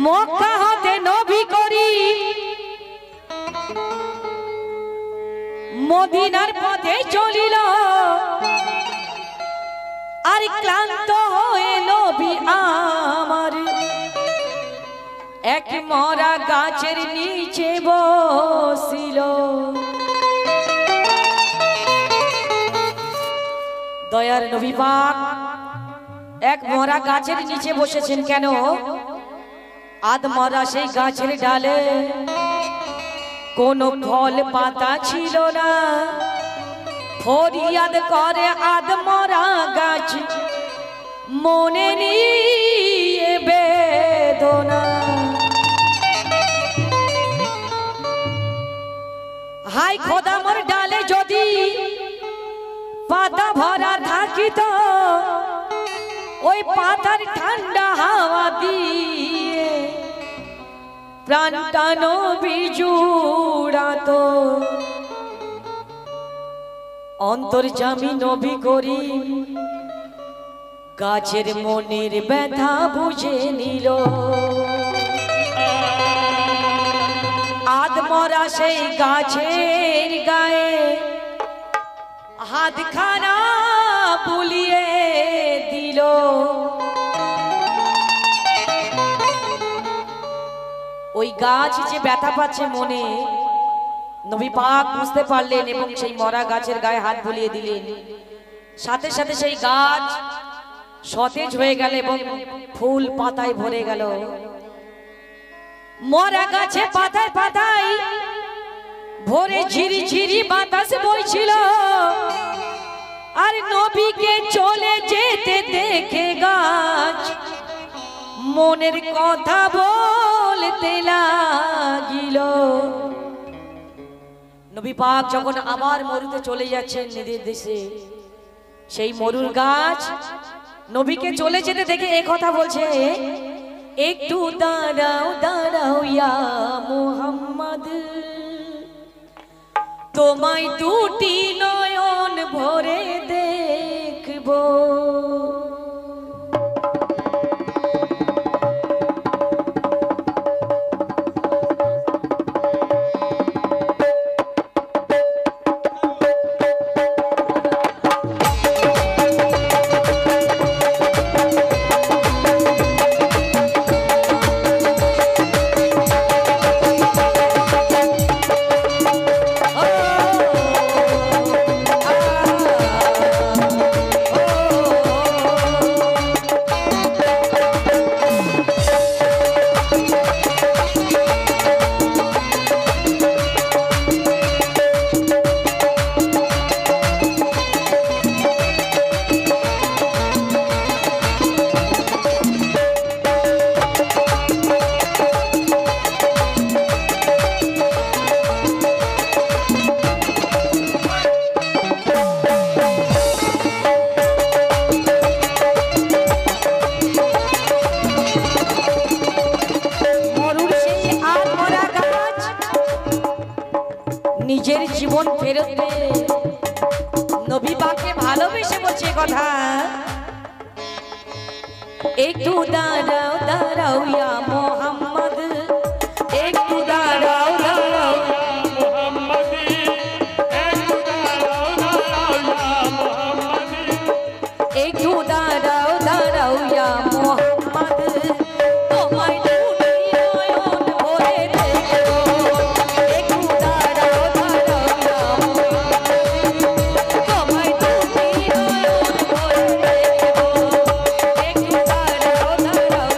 মক্কা হতে নবী করি মদিনার পথে চলিল আর ক্লান্ত হয়ে নবী আমার এক মরা গাছের নিচে বসিল। দয়ার নবী পাক এক মরা গাছের নিচে বসেছেন কেন? আধ মরা সেই গাছের ডালে কোনো ফল পাতা ছিল না। ফরিয়াদ করে আধ মরা গাছ মনে নিয়ে বেদনা। হাই খোদা মোর ডালে যদি পাতা ভরা থাকিত ওই পাতার ঠান্ডা হাওয়া দিয়ে প্রাণটা নবী জুড়াতো। অন্তর্যামী নবী করিম গাছের মনের ব্যথা বুঝে নিল। আধমরা সেই গাছের গায়ে হাতখানা বুলিয়ে দিল। ওই গাছ যে ব্যথা পাচ্ছে মনে নবী পাক বুঝতে পারলেন এবং সেই মরা গাছের গায়ে হাত বুলিয়ে দিলেন। সাথে সাথে সেই গাছ সতেজ হয়ে গেল এবং ফুল পাতায় ভরে গেল। মরা গাছে পাতায় পাতায় ভরে ঝিরি ঝিরি বাতাস বইছিল আর নবীকে চলে যেতে দেখে গাছ মনের কথা বলতে লাগিল। নবী পাক যখন আবার মরুতে চলে যাচ্ছেন নিজের দেশে, সেই মরুর গাছ নবীকে চলে যেতে দেখে এই কথা বলছে, একটু দাঁড়াও দাঁড়াও ইয়া মুহাম্মদ, তোমায় দুটি নয়ন ভরে দেখবো। নিজের জীবন ফেরত পেয়ে নবী পাককে ভালোবেসে বলছে কথা, একটু দাঁড়াও দাঁড়াও ইয়া মুহাম্মদ, একটু দাঁড়াও দাঁড়াও মুহাম্মদ, একটু দাঁড়াও দাঁড়াও ইয়া মুহাম্মদ, একটু দাঁড়াও দাঁড়াও ইয়া মুহাম্মদ, তোমায় দুটি নয়ন ভরে দেখবো। একটু দাঁড়াও দাঁড়াও ইয়া মুহাম্মদ, তোমায় দুটি নয়ন ভরে দেখবো। একটু দাঁড়াও দাঁড়াও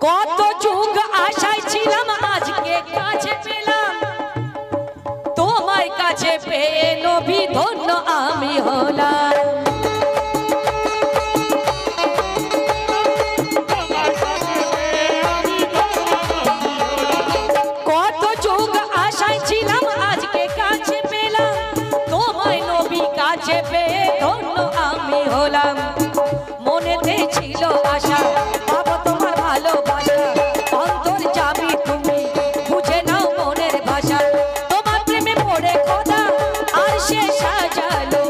কত যুগ আশায় ছিলাম আজকে কাছে পেলাম তোমার কাছে পেয়ে নবী ধন্য আমি হলাম কত যুগ আশায় ছিলাম আজকে কাছে পেলাম তোমায় নবী কাছে পেয়ে ধন্য আমি হলাম মনেতে ছিল আশা পাবো তোমার ভালোবাসা অন্তর যাবি তুমি বুঝে নাও মনের ভাষা তোমার প্রেমে পড়ে খোদা আর সে সাজালো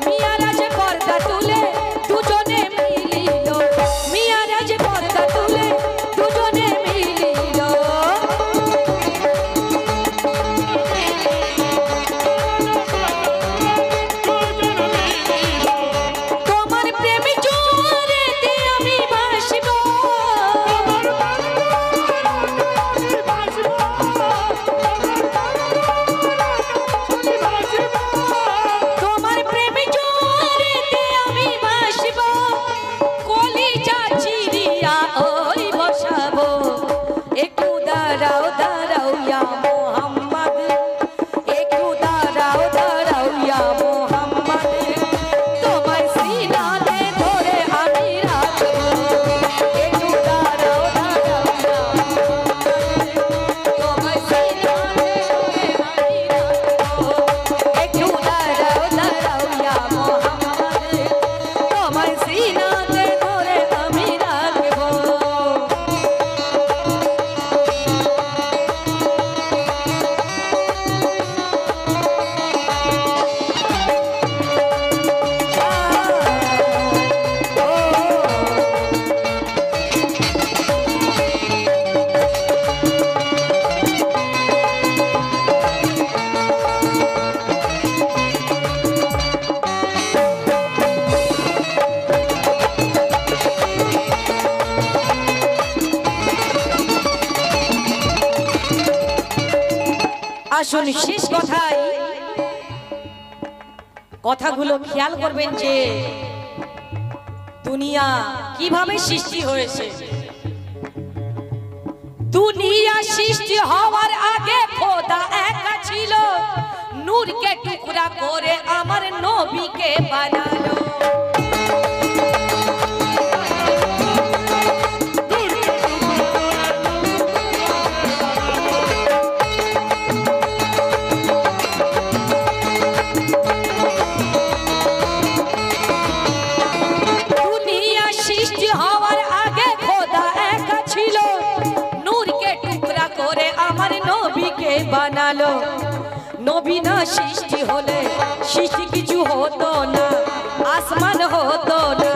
মিয়ারাজ পর্দা তুলে দুজনে মিলিল মিয়ারাজ পর্দা তুলে দুজনে মিলিল তোমার প্রেমে জোরেতে আমি ভাসবো তোমার প্রেমে জোরেতে আমি ভাসবো কলিজা চিরিয়া ওই বসাবো একটু দাঁড়াও দাঁড়াও ইয়া মোহাম্মদ একটু দাঁড়াও দাঁড়াও ইয়া মোহাম্মদ তোমার সিনাতে ধরে আমি রাখবো একটু দাঁড়াও দাঁড়াও ইয়া মোহাম্মদ তোমার সিনাতে ধরে আমি রাখবো একটু দাঁড়াও দাঁড়াও ইয়া মোহাম্মদ তোমার সিনাতে ধরে আমি রাখবো আসুন শেষ কথাই কথাগুলো খেয়াল করবেন যে দুনিয়া কিভাবে সৃষ্টি হয়েছে দুনিয়া সৃষ্টি হওয়ার আগে খোদা একা ছিল নূরকে টুকরা করে আমার নবীকে বানালো দুনিয়া সৃষ্টি হওয়ার আগে খোদা একা ছিল নূরকে টুকরা করে আমার নবীকে বানালো নবী না সৃষ্টি হলে সৃষ্টি কিছু হতো না আসমান হতো না